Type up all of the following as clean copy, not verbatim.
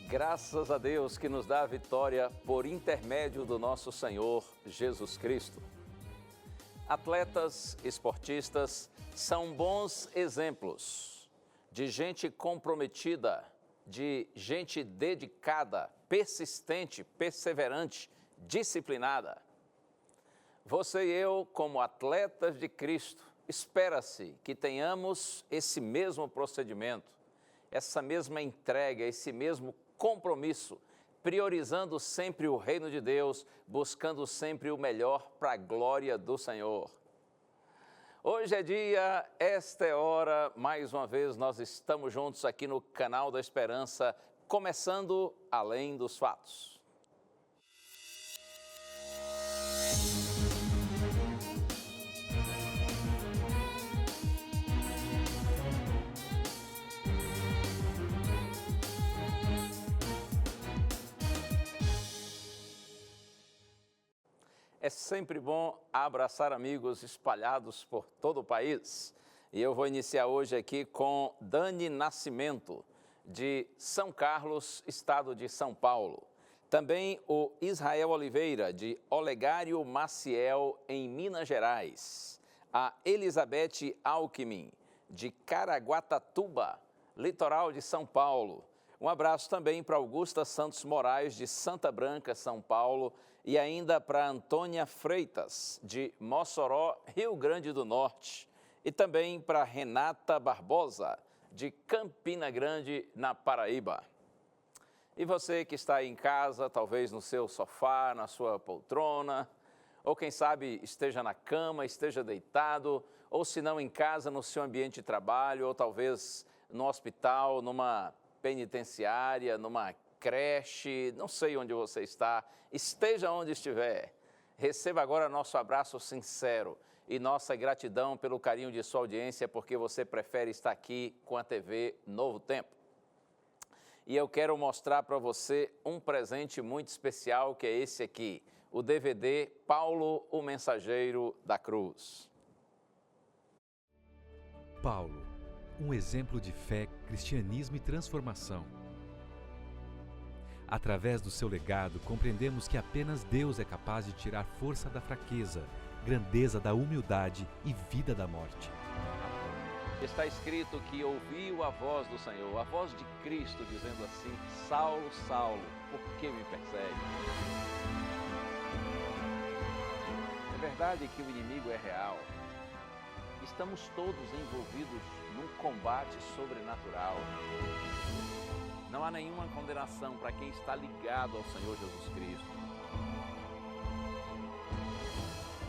Graças a Deus que nos dá a vitória por intermédio do nosso Senhor Jesus Cristo. Atletas, esportistas são bons exemplos de gente comprometida, de gente dedicada, persistente, perseverante, disciplinada. Você e eu, como atletas de Cristo, espera-se que tenhamos esse mesmo procedimento, essa mesma entrega, esse mesmo compromisso, priorizando sempre o reino de Deus, buscando sempre o melhor para a glória do Senhor. Hoje é dia, esta é hora, mais uma vez nós estamos juntos aqui no Canal da Esperança, começando Além dos Fatos. É sempre bom abraçar amigos espalhados por todo o país. E eu vou iniciar hoje aqui com Dani Nascimento, de São Carlos, estado de São Paulo. Também o Israel Oliveira, de Olegário Maciel, em Minas Gerais. A Elizabeth Alckmin, de Caraguatatuba, litoral de São Paulo. Um abraço também para Augusta Santos Moraes, de Santa Branca, São Paulo, e ainda para Antônia Freitas, de Mossoró, Rio Grande do Norte, e também para Renata Barbosa, de Campina Grande, na Paraíba. E você que está aí em casa, talvez no seu sofá, na sua poltrona, ou quem sabe esteja na cama, esteja deitado, ou se não em casa, no seu ambiente de trabalho, ou talvez no hospital, numa penitenciária, numa creche, não sei onde você está, esteja onde estiver, receba agora nosso abraço sincero e nossa gratidão pelo carinho de sua audiência, porque você prefere estar aqui com a TV Novo Tempo. E eu quero mostrar para você um presente muito especial, que é esse aqui, o DVD Paulo, o Mensageiro da Cruz. Paulo, um exemplo de fé, cristianismo e transformação. Através do seu legado, compreendemos que apenas Deus é capaz de tirar força da fraqueza, grandeza da humildade e vida da morte. Está escrito que ouviu a voz do Senhor, a voz de Cristo, dizendo assim: Saulo, Saulo, por que me persegue? É verdade que o inimigo é real. Estamos todos envolvidos num combate sobrenatural. Não há nenhuma condenação para quem está ligado ao Senhor Jesus Cristo.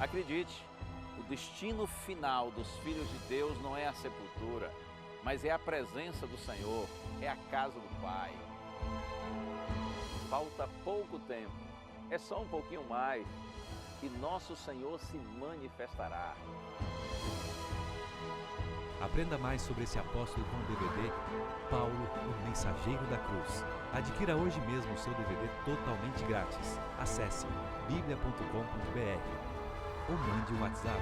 Acredite, o destino final dos filhos de Deus não é a sepultura, mas é a presença do Senhor, é a casa do Pai. Falta pouco tempo, é só um pouquinho mais, e nosso Senhor se manifestará. Aprenda mais sobre esse apóstolo com o DVD Paulo, o Mensageiro da Cruz. Adquira hoje mesmo o seu DVD totalmente grátis. Acesse biblia.com.br ou mande um WhatsApp.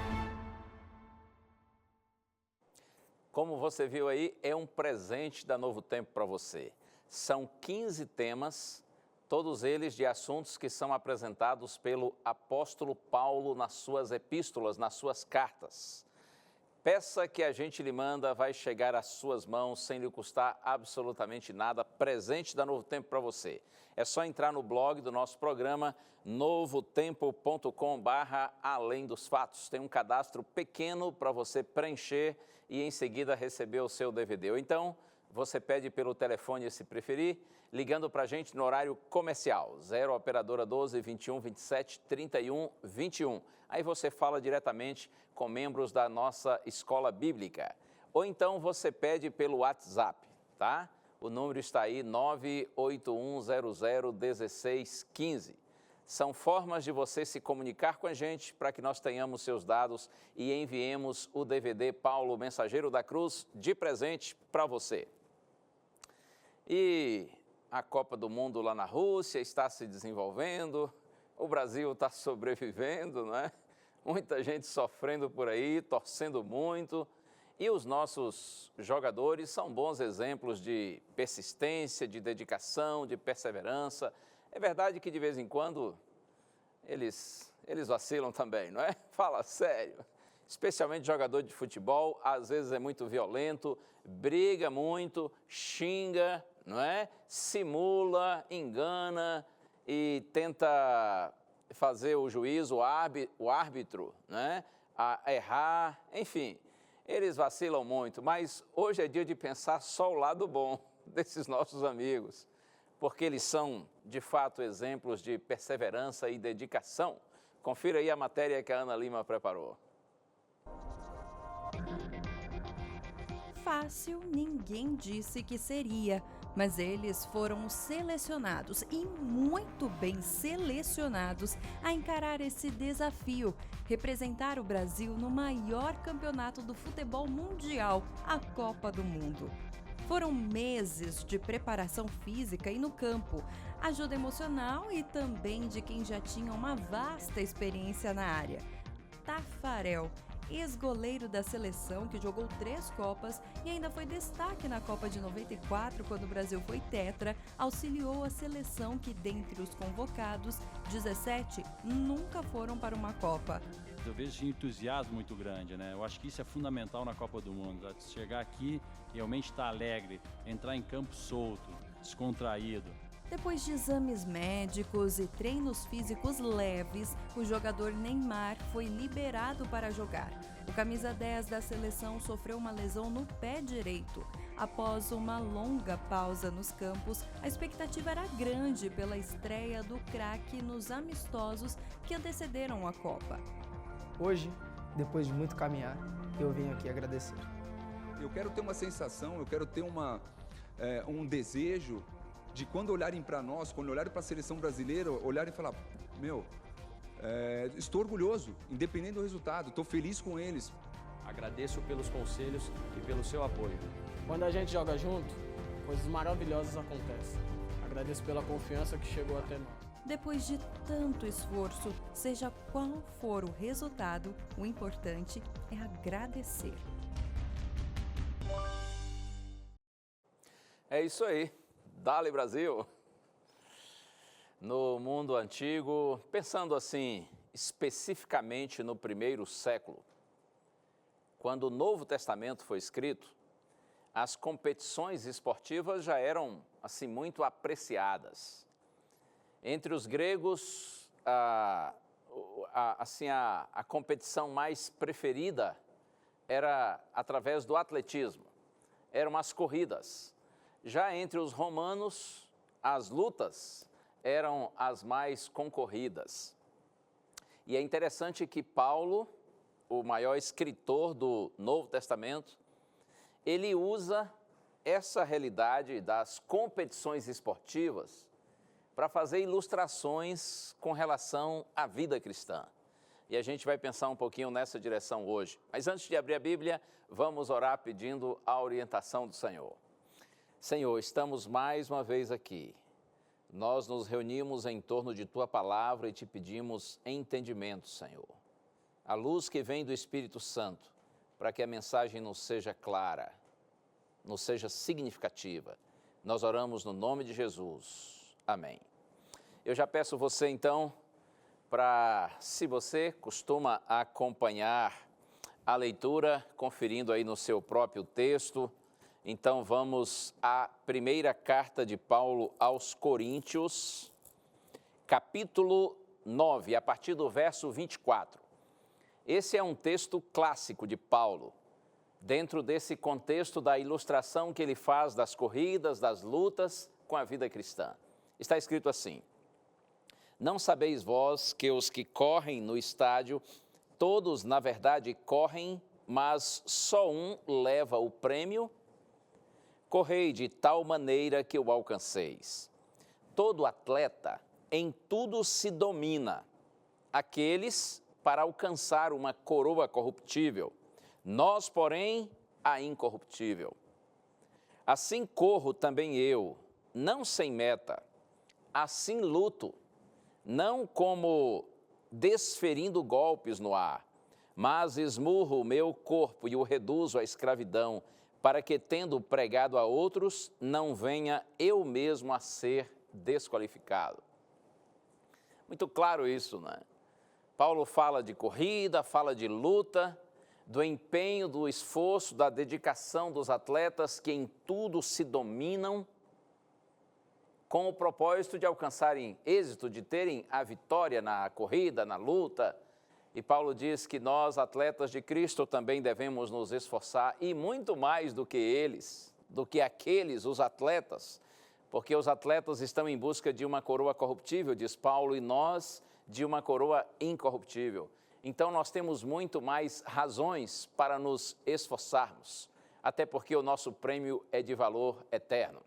Como você viu aí, é um presente da Novo Tempo para você. São 15 temas, todos eles de assuntos que são apresentados pelo apóstolo Paulo nas suas epístolas, nas suas cartas. Peça que a gente lhe manda, vai chegar às suas mãos sem lhe custar absolutamente nada, presente da Novo Tempo para você. É só entrar no blog do nosso programa, novotempo.com/além dos fatos. Tem um cadastro pequeno para você preencher e em seguida receber o seu DVD. Ou então, você pede pelo telefone, se preferir, ligando para a gente no horário comercial, 0 operadora 12 21 27 31 21. Aí você fala diretamente com membros da nossa escola bíblica. Ou então você pede pelo WhatsApp, tá? O número está aí, 981001615. São formas de você se comunicar com a gente para que nós tenhamos seus dados e enviemos o DVD Paulo, Mensageiro da Cruz, de presente para você. E a Copa do Mundo lá na Rússia está se desenvolvendo, o Brasil está sobrevivendo, não é? Muita gente sofrendo por aí, torcendo muito. E os nossos jogadores são bons exemplos de persistência, de dedicação, de perseverança. É verdade que de vez em quando eles vacilam também, não é? Fala sério. Especialmente jogador de futebol, às vezes é muito violento, briga muito, xinga, não é? Simula, engana e tenta fazer o juiz, o árbitro, né? A errar, enfim. Eles vacilam muito, mas hoje é dia de pensar só o lado bom desses nossos amigos, porque eles são, de fato, exemplos de perseverança e dedicação. Confira aí a matéria que a Ana Lima preparou. Fácil, ninguém disse que seria, mas eles foram selecionados e muito bem selecionados a encarar esse desafio, representar o Brasil no maior campeonato do futebol mundial, a Copa do Mundo. Foram meses de preparação física e no campo, ajuda emocional e também de quem já tinha uma vasta experiência na área. Tafarel, ex-goleiro da seleção que jogou 3 Copas e ainda foi destaque na Copa de 94, quando o Brasil foi tetra, auxiliou a seleção que, dentre os convocados, 17 nunca foram para uma Copa. Eu vejo um entusiasmo muito grande, né? Eu acho que isso é fundamental na Copa do Mundo. Chegar aqui, realmente estar alegre, entrar em campo solto, descontraído. Depois de exames médicos e treinos físicos leves, o jogador Neymar foi liberado para jogar. O camisa 10 da seleção sofreu uma lesão no pé direito. Após uma longa pausa nos campos, a expectativa era grande pela estreia do craque nos amistosos que antecederam a Copa. Hoje, depois de muito caminhar, eu vim aqui agradecer. Eu quero ter uma sensação, eu quero ter um desejo de quando olharem para nós, quando olharem para a seleção brasileira, olharem e falar, estou orgulhoso, independente do resultado, estou feliz com eles. Agradeço pelos conselhos e pelo seu apoio. Quando a gente joga junto, coisas maravilhosas acontecem. Agradeço pela confiança que chegou até nós. Depois de tanto esforço, seja qual for o resultado, o importante é agradecer. É isso aí. Dale Brasil! No mundo antigo, pensando assim, especificamente no 1º século, quando o Novo Testamento foi escrito, as competições esportivas já eram assim muito apreciadas. Entre os gregos, a competição mais preferida era através do atletismo, eram as corridas. Já entre os romanos, as lutas eram as mais concorridas. E é interessante que Paulo, o maior escritor do Novo Testamento, ele usa essa realidade das competições esportivas para fazer ilustrações com relação à vida cristã. E a gente vai pensar um pouquinho nessa direção hoje. Mas antes de abrir a Bíblia, vamos orar pedindo a orientação do Senhor. Senhor, estamos mais uma vez aqui. Nós nos reunimos em torno de Tua Palavra e Te pedimos entendimento, Senhor. A luz que vem do Espírito Santo, para que a mensagem nos seja clara, nos seja significativa. Nós oramos no nome de Jesus. Amém. Eu já peço você, então, para, se você costuma acompanhar a leitura, conferindo aí no seu próprio texto, então vamos à primeira carta de Paulo aos Coríntios, capítulo 9, a partir do verso 24. Esse é um texto clássico de Paulo, dentro desse contexto da ilustração que ele faz das corridas, das lutas com a vida cristã. Está escrito assim: não sabeis vós que os que correm no estádio, todos na verdade correm, mas só um leva o prêmio? Correi de tal maneira que o alcanceis. Todo atleta em tudo se domina, aqueles para alcançar uma coroa corruptível, nós, porém, a incorruptível. Assim corro também eu, não sem meta, assim luto, não como desferindo golpes no ar, mas esmurro o meu corpo e o reduzo à escravidão, para que, tendo pregado a outros, não venha eu mesmo a ser desqualificado. Muito claro isso, né? Paulo fala de corrida, fala de luta, do empenho, do esforço, da dedicação dos atletas que em tudo se dominam, com o propósito de alcançarem êxito, de terem a vitória na corrida, na luta. E Paulo diz que nós, atletas de Cristo, também devemos nos esforçar, e muito mais do que eles, do que aqueles, os atletas, porque os atletas estão em busca de uma coroa corruptível, diz Paulo, e nós de uma coroa incorruptível. Então nós temos muito mais razões para nos esforçarmos, até porque o nosso prêmio é de valor eterno.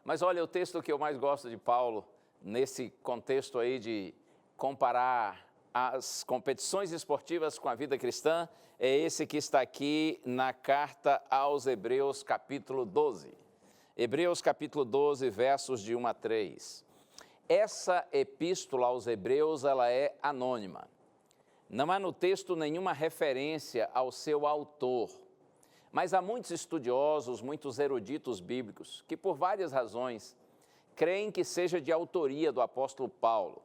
Mas olha, o texto que eu mais gosto de Paulo, nesse contexto aí de comparar as competições esportivas com a vida cristã, é esse que está aqui na carta aos Hebreus, capítulo 12. Hebreus, capítulo 12, versos de 1 a 3. Essa epístola aos Hebreus, ela é anônima. Não há no texto nenhuma referência ao seu autor, mas há muitos estudiosos, muitos eruditos bíblicos, que por várias razões creem que seja de autoria do apóstolo Paulo.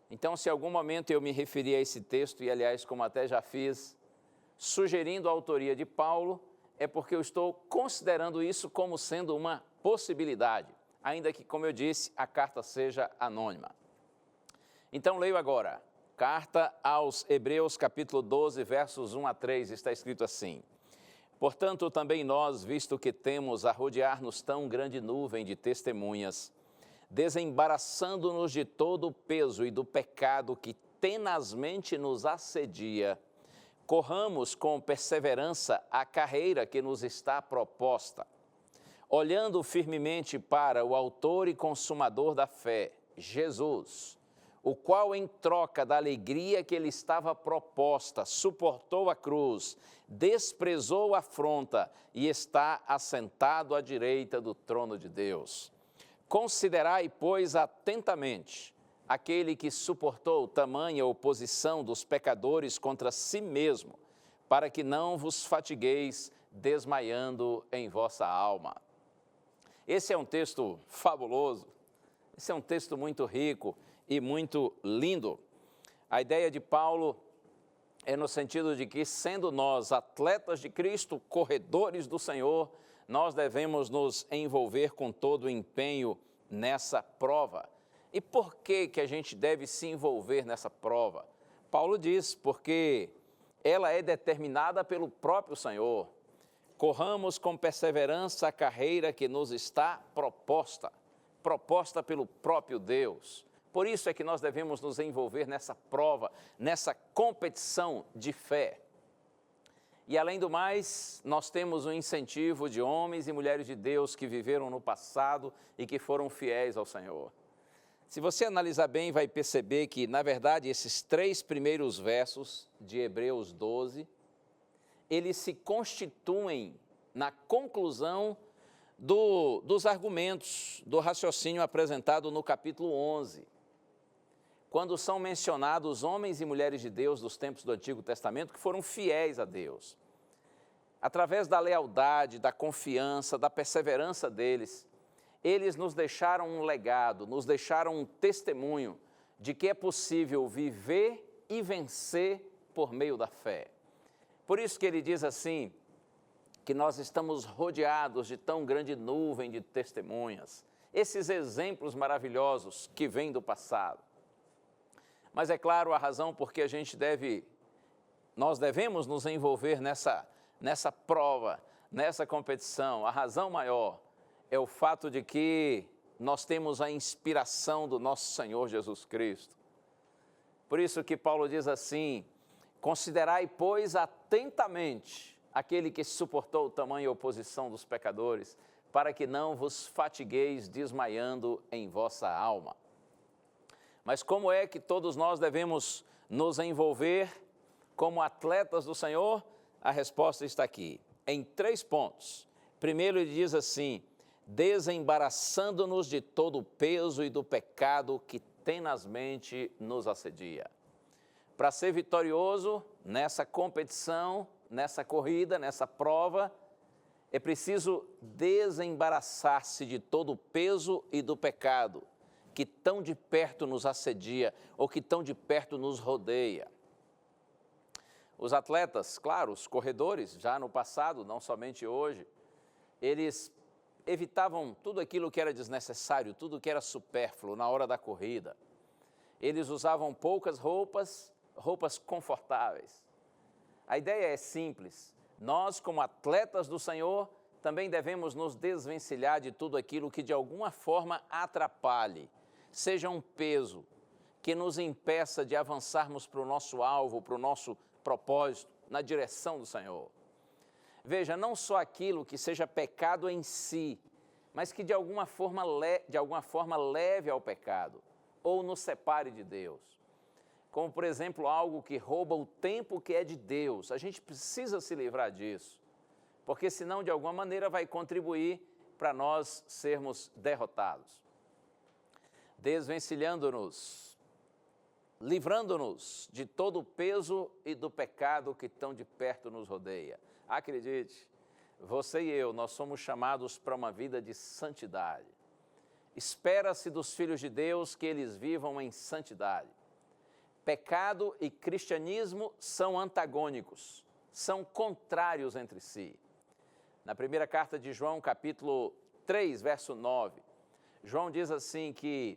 Então, se em algum momento eu me referir a esse texto, e aliás, como até já fiz, sugerindo a autoria de Paulo, é porque eu estou considerando isso como sendo uma possibilidade, ainda que, como eu disse, a carta seja anônima. Então, leio agora, carta aos Hebreus, capítulo 12, versos 1 a 3, está escrito assim: portanto, também nós, visto que temos a rodear-nos tão grande nuvem de testemunhas, desembaraçando-nos de todo o peso e do pecado que tenazmente nos assedia, corramos com perseverança a carreira que nos está proposta, olhando firmemente para o autor e consumador da fé, Jesus, o qual, em troca da alegria que lhe estava proposta, suportou a cruz, desprezou a afronta e está assentado à direita do trono de Deus. Considerai, pois, atentamente aquele que suportou tamanha oposição dos pecadores contra si mesmo, para que não vos fatigueis desmaiando em vossa alma. Esse é um texto fabuloso, esse é um texto muito rico e muito lindo. A ideia de Paulo é no sentido de que, sendo nós atletas de Cristo, corredores do Senhor, nós devemos nos envolver com todo o empenho nessa prova. E por que a gente deve se envolver nessa prova? Paulo diz, porque ela é determinada pelo próprio Senhor. Corramos com perseverança a carreira que nos está proposta pelo próprio Deus. Por isso é que nós devemos nos envolver nessa prova, nessa competição de fé. E além do mais, nós temos um incentivo de homens e mulheres de Deus que viveram no passado e que foram fiéis ao Senhor. Se você analisar bem, vai perceber que, na verdade, esses 3 primeiros versos de Hebreus 12, eles se constituem na conclusão dos argumentos, do raciocínio apresentado no capítulo 11, quando são mencionados homens e mulheres de Deus dos tempos do Antigo Testamento que foram fiéis a Deus. Através da lealdade, da confiança, da perseverança deles, eles nos deixaram um legado, nos deixaram um testemunho de que é possível viver e vencer por meio da fé. Por isso que ele diz assim, que nós estamos rodeados de tão grande nuvem de testemunhas, esses exemplos maravilhosos que vêm do passado. Mas é claro a razão porque nós devemos nos envolver nessa prova, nessa competição. A razão maior é o fato de que nós temos a inspiração do nosso Senhor Jesus Cristo. Por isso que Paulo diz assim, considerai, pois, atentamente aquele que suportou tamanha oposição dos pecadores, para que não vos fatigueis desmaiando em vossa alma. Mas como é que todos nós devemos nos envolver como atletas do Senhor? A resposta está aqui, em 3 pontos. Primeiro, ele diz assim, desembaraçando-nos de todo o peso e do pecado que tenazmente nos assedia. Para ser vitorioso, nessa competição, nessa corrida, nessa prova, é preciso desembaraçar-se de todo o peso e do pecado que tão de perto nos assedia ou que tão de perto nos rodeia. Os atletas, claro, os corredores, já no passado, não somente hoje, eles evitavam tudo aquilo que era desnecessário, tudo que era supérfluo na hora da corrida. Eles usavam poucas roupas confortáveis. A ideia é simples. Nós, como atletas do Senhor, também devemos nos desvencilhar de tudo aquilo que de alguma forma atrapalhe, seja um peso que nos impeça de avançarmos para o nosso alvo, para o nosso propósito, na direção do Senhor. Veja, não só aquilo que seja pecado em si, mas que de alguma forma leve ao pecado ou nos separe de Deus. Como, por exemplo, algo que rouba o tempo que é de Deus. A gente precisa se livrar disso, porque senão, de alguma maneira, vai contribuir para nós sermos derrotados. Desvencilhando-nos, livrando-nos de todo o peso e do pecado que tão de perto nos rodeia. Acredite, você e eu, nós somos chamados para uma vida de santidade. Espera-se dos filhos de Deus que eles vivam em santidade. Pecado e cristianismo são antagônicos, são contrários entre si. Na primeira carta de João, capítulo 3, verso 9, João diz assim que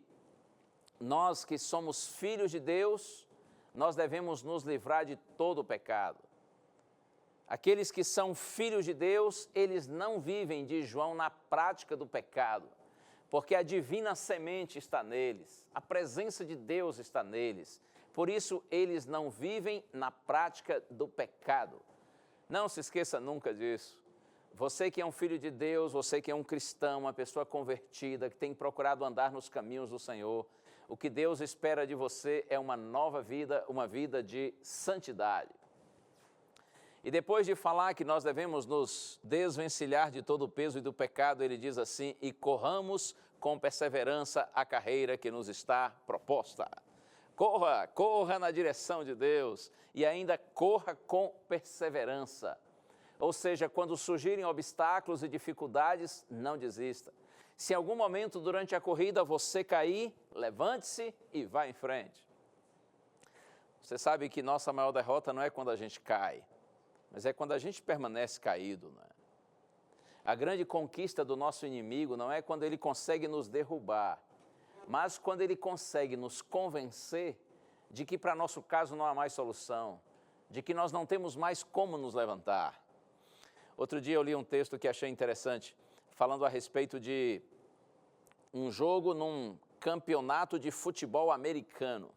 nós que somos filhos de Deus, nós devemos nos livrar de todo o pecado. Aqueles que são filhos de Deus, eles não vivem, diz João, na prática do pecado, porque a divina semente está neles, a presença de Deus está neles. Por isso, eles não vivem na prática do pecado. Não se esqueça nunca disso. Você que é um filho de Deus, você que é um cristão, uma pessoa convertida, que tem procurado andar nos caminhos do Senhor, o que Deus espera de você é uma nova vida, uma vida de santidade. E depois de falar que nós devemos nos desvencilhar de todo o peso e do pecado, ele diz assim: e corramos com perseverança a carreira que nos está proposta. Corra na direção de Deus e ainda corra com perseverança. Ou seja, quando surgirem obstáculos e dificuldades, não desista. Se em algum momento durante a corrida você cair, levante-se e vá em frente. Você sabe que nossa maior derrota não é quando a gente cai, mas é quando a gente permanece caído, né? A grande conquista do nosso inimigo não é quando ele consegue nos derrubar, mas quando ele consegue nos convencer de que para nosso caso não há mais solução, de que nós não temos mais como nos levantar. Outro dia eu li um texto que achei interessante, falando a respeito de um jogo num campeonato de futebol americano.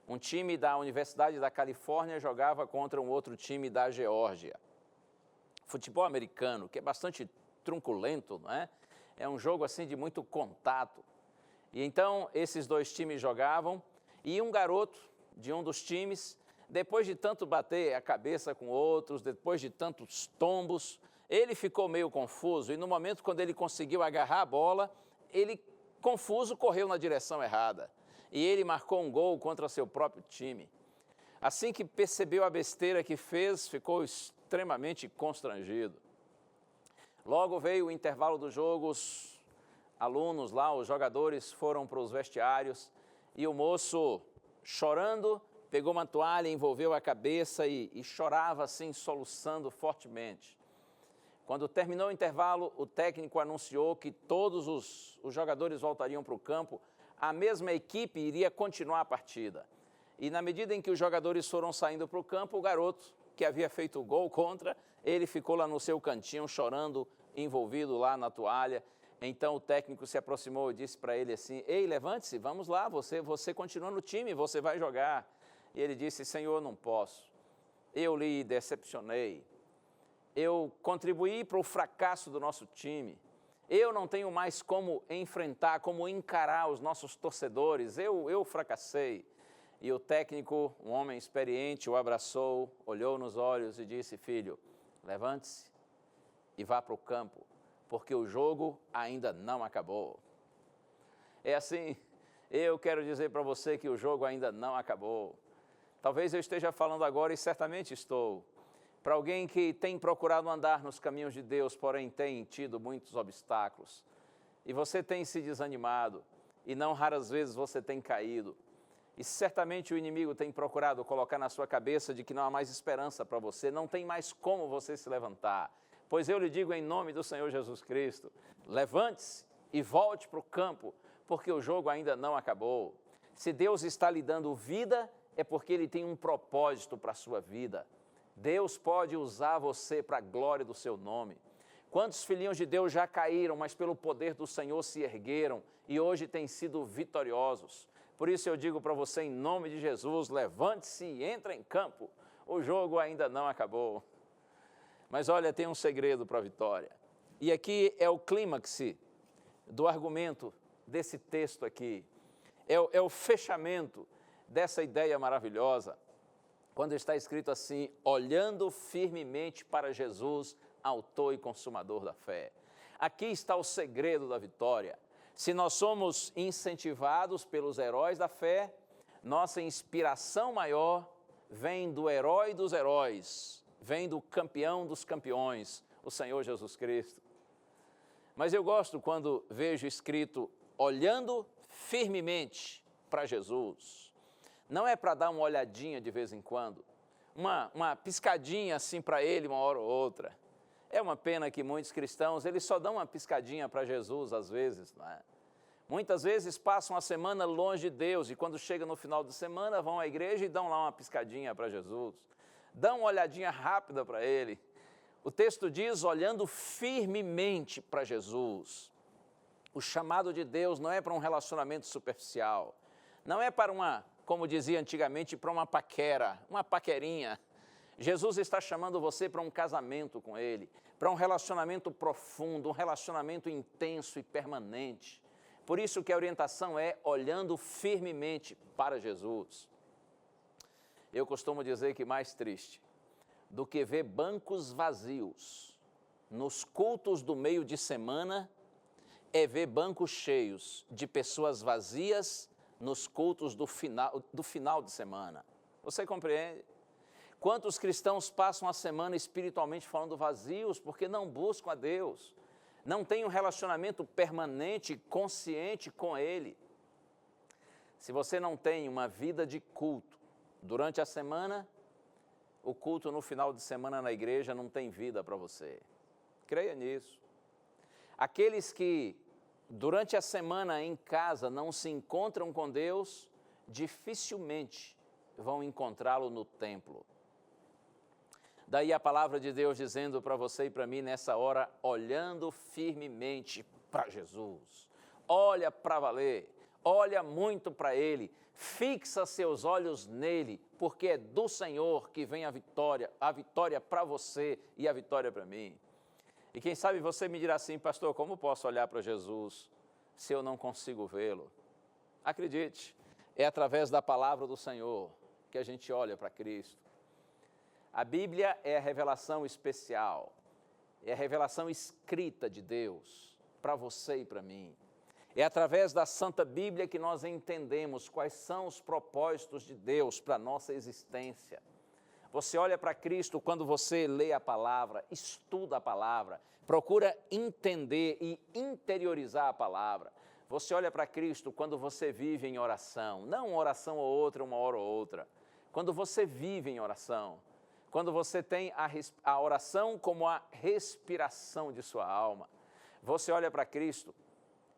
Um time da Universidade da Califórnia jogava contra um outro time da Geórgia. Futebol americano, que é bastante truculento, não é? É um jogo assim de muito contato. E então esses dois times jogavam e um garoto de um dos times, depois de tanto bater a cabeça com outros, depois de tantos tombos, ele ficou meio confuso e no momento quando ele conseguiu agarrar a bola, ele, confuso, correu na direção errada. E ele marcou um gol contra seu próprio time. Assim que percebeu a besteira que fez, ficou extremamente constrangido. Logo veio o intervalo do jogo, os alunos lá, os jogadores foram para os vestiários e o moço, chorando, pegou uma toalha, envolveu a cabeça e chorava assim, soluçando fortemente. Quando terminou o intervalo, o técnico anunciou que todos os jogadores voltariam para o campo, a mesma equipe iria continuar a partida. E na medida em que os jogadores foram saindo para o campo, o garoto, que havia feito o gol contra, ele ficou lá no seu cantinho, chorando, envolvido lá na toalha. Então o técnico se aproximou e disse para ele assim: ei, levante-se, vamos lá, você continua no time, você vai jogar. E ele disse: Senhor, não posso, eu lhe decepcionei, eu contribuí para o fracasso do nosso time, eu não tenho mais como enfrentar, como encarar os nossos torcedores, eu fracassei. E o técnico, um homem experiente, o abraçou, olhou nos olhos e disse: filho, levante-se e vá para o campo, porque o jogo ainda não acabou. É assim, eu quero dizer para você que o jogo ainda não acabou. Talvez eu esteja falando agora, e certamente estou, para alguém que tem procurado andar nos caminhos de Deus, porém tem tido muitos obstáculos. E você tem se desanimado, e não raras vezes você tem caído. E certamente o inimigo tem procurado colocar na sua cabeça de que não há mais esperança para você, não tem mais como você se levantar. Pois eu lhe digo em nome do Senhor Jesus Cristo, levante-se e volte para o campo, porque o jogo ainda não acabou. Se Deus está lhe dando vida, é porque Ele tem um propósito para a sua vida. Deus pode usar você para a glória do seu nome. Quantos filhinhos de Deus já caíram, mas pelo poder do Senhor se ergueram e hoje têm sido vitoriosos. Por isso eu digo para você, em nome de Jesus, levante-se e entre em campo. O jogo ainda não acabou. Mas olha, tem um segredo para a vitória. E aqui é o clímax do argumento desse texto aqui. É o fechamento dessa ideia maravilhosa. Quando está escrito assim, olhando firmemente para Jesus, autor e consumador da fé. Aqui está o segredo da vitória. Se nós somos incentivados pelos heróis da fé, nossa inspiração maior vem do herói dos heróis, vem do campeão dos campeões, o Senhor Jesus Cristo. Mas eu gosto quando vejo escrito, olhando firmemente para Jesus. Não é para dar uma olhadinha de vez em quando, uma piscadinha assim para Ele uma hora ou outra. É uma pena que muitos cristãos, eles só dão uma piscadinha para Jesus às vezes, não é? Muitas vezes passam a semana longe de Deus e quando chega no final de semana vão à igreja e dão lá uma piscadinha para Jesus. Dão uma olhadinha rápida para Ele. O texto diz, olhando firmemente para Jesus. O chamado de Deus não é para um relacionamento superficial. Não é para como dizia antigamente, para uma paquerinha. Jesus está chamando você para um casamento com Ele, para um relacionamento profundo, um relacionamento intenso e permanente. Por isso que a orientação é olhando firmemente para Jesus. Eu costumo dizer que mais triste do que ver bancos vazios nos cultos do meio de semana é ver bancos cheios de pessoas vazias nos cultos do final de semana. Você compreende? Quantos cristãos passam a semana espiritualmente falando vazios porque não buscam a Deus, não têm um relacionamento permanente, consciente com Ele. Se você não tem uma vida de culto durante a semana, o culto no final de semana na igreja não tem vida para você. Creia nisso. Aqueles que durante a semana em casa não se encontram com Deus, dificilmente vão encontrá-lo no templo. Daí a palavra de Deus dizendo para você e para mim nessa hora, olhando firmemente para Jesus. Olha para valer, olha muito para Ele, fixa seus olhos nele, porque é do Senhor que vem a vitória para você e a vitória para mim. E quem sabe você me dirá assim, pastor, como posso olhar para Jesus se eu não consigo vê-lo? Acredite, é através da palavra do Senhor que a gente olha para Cristo. A Bíblia é a revelação especial, é a revelação escrita de Deus para você e para mim. É através da Santa Bíblia que nós entendemos quais são os propósitos de Deus para a nossa existência. Você olha para Cristo quando você lê a palavra, estuda a palavra, procura entender e interiorizar a palavra. Você olha para Cristo quando você vive em oração, não uma oração ou outra, uma hora ou outra. Quando você vive em oração, quando você tem a oração como a respiração de sua alma. Você olha para Cristo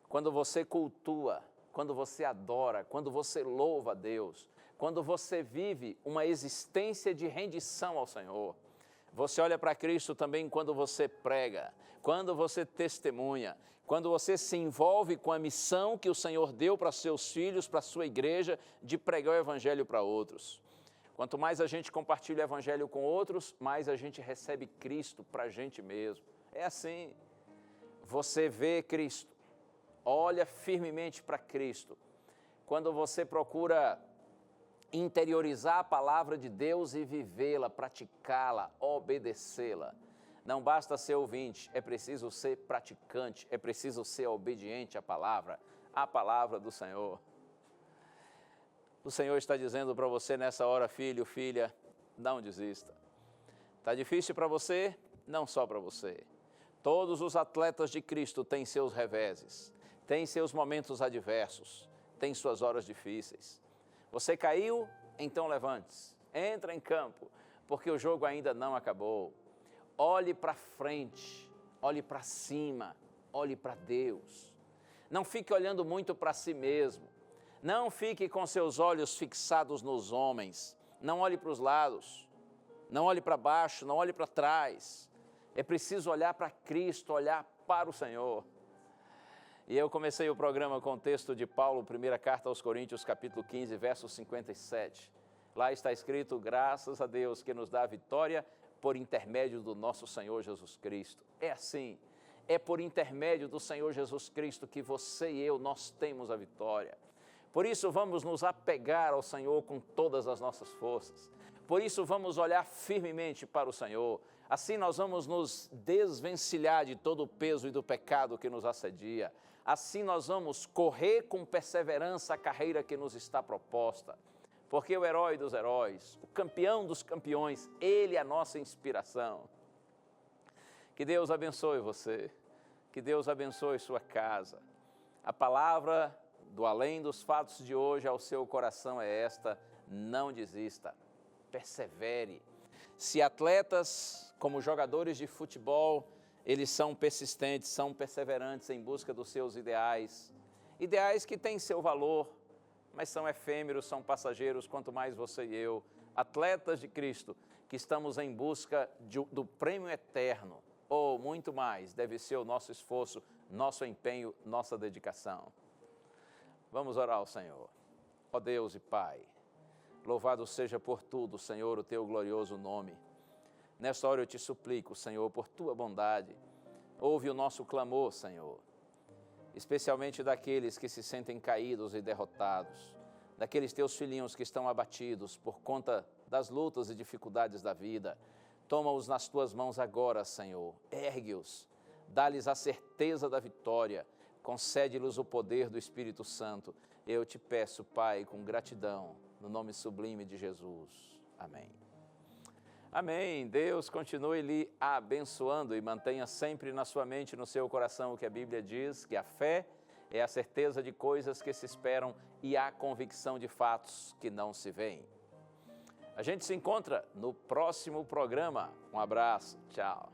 quando você cultua, quando você adora, quando você louva a Deus, quando você vive uma existência de rendição ao Senhor. Você olha para Cristo também quando você prega, quando você testemunha, quando você se envolve com a missão que o Senhor deu para seus filhos, para a sua igreja, de pregar o Evangelho para outros. Quanto mais a gente compartilha o Evangelho com outros, mais a gente recebe Cristo para a gente mesmo. É assim. Você vê Cristo, olha firmemente para Cristo. Quando você procura interiorizar a palavra de Deus e vivê-la, praticá-la, obedecê-la. Não basta ser ouvinte, é preciso ser praticante, é preciso ser obediente à palavra do Senhor. O Senhor está dizendo para você nessa hora, filho, filha, não desista. Está difícil para você? Não só para você. Todos os atletas de Cristo têm seus reveses, têm seus momentos adversos, têm suas horas difíceis. Você caiu? Então levante-se, entra em campo, porque o jogo ainda não acabou. Olhe para frente, olhe para cima, olhe para Deus. Não fique olhando muito para si mesmo. Não fique com seus olhos fixados nos homens. Não olhe para os lados, não olhe para baixo, não olhe para trás. É preciso olhar para Cristo, olhar para o Senhor. E eu comecei o programa com o texto de Paulo, primeira carta aos Coríntios, capítulo 15, verso 57. Lá está escrito, graças a Deus que nos dá a vitória por intermédio do nosso Senhor Jesus Cristo. É assim, é por intermédio do Senhor Jesus Cristo que você e eu, nós temos a vitória. Por isso vamos nos apegar ao Senhor com todas as nossas forças. Por isso vamos olhar firmemente para o Senhor. Assim nós vamos nos desvencilhar de todo o peso e do pecado que nos assedia. Assim nós vamos correr com perseverança a carreira que nos está proposta. Porque o herói dos heróis, o campeão dos campeões, ele é a nossa inspiração. Que Deus abençoe você, que Deus abençoe sua casa. A palavra do além dos fatos de hoje ao seu coração é esta: não desista, persevere. Se atletas, como jogadores de futebol, eles são persistentes, são perseverantes em busca dos seus ideais, ideais que têm seu valor, mas são efêmeros, são passageiros, quanto mais você e eu, atletas de Cristo, que estamos em busca do prêmio eterno, ou muito mais, deve ser o nosso esforço, nosso empenho, nossa dedicação. Vamos orar ao Senhor. Ó Deus e Pai, louvado seja por tudo, Senhor, o teu glorioso nome. Nesta hora eu te suplico, Senhor, por tua bondade, ouve o nosso clamor, Senhor, especialmente daqueles que se sentem caídos e derrotados, daqueles teus filhinhos que estão abatidos por conta das lutas e dificuldades da vida. Toma-os nas tuas mãos agora, Senhor, ergue-os, dá-lhes a certeza da vitória, concede-lhes o poder do Espírito Santo. Eu te peço, Pai, com gratidão, no nome sublime de Jesus. Amém. Amém. Deus continue lhe abençoando e mantenha sempre na sua mente e no seu coração o que a Bíblia diz, que a fé é a certeza de coisas que se esperam e a convicção de fatos que não se veem. A gente se encontra no próximo programa. Um abraço. Tchau.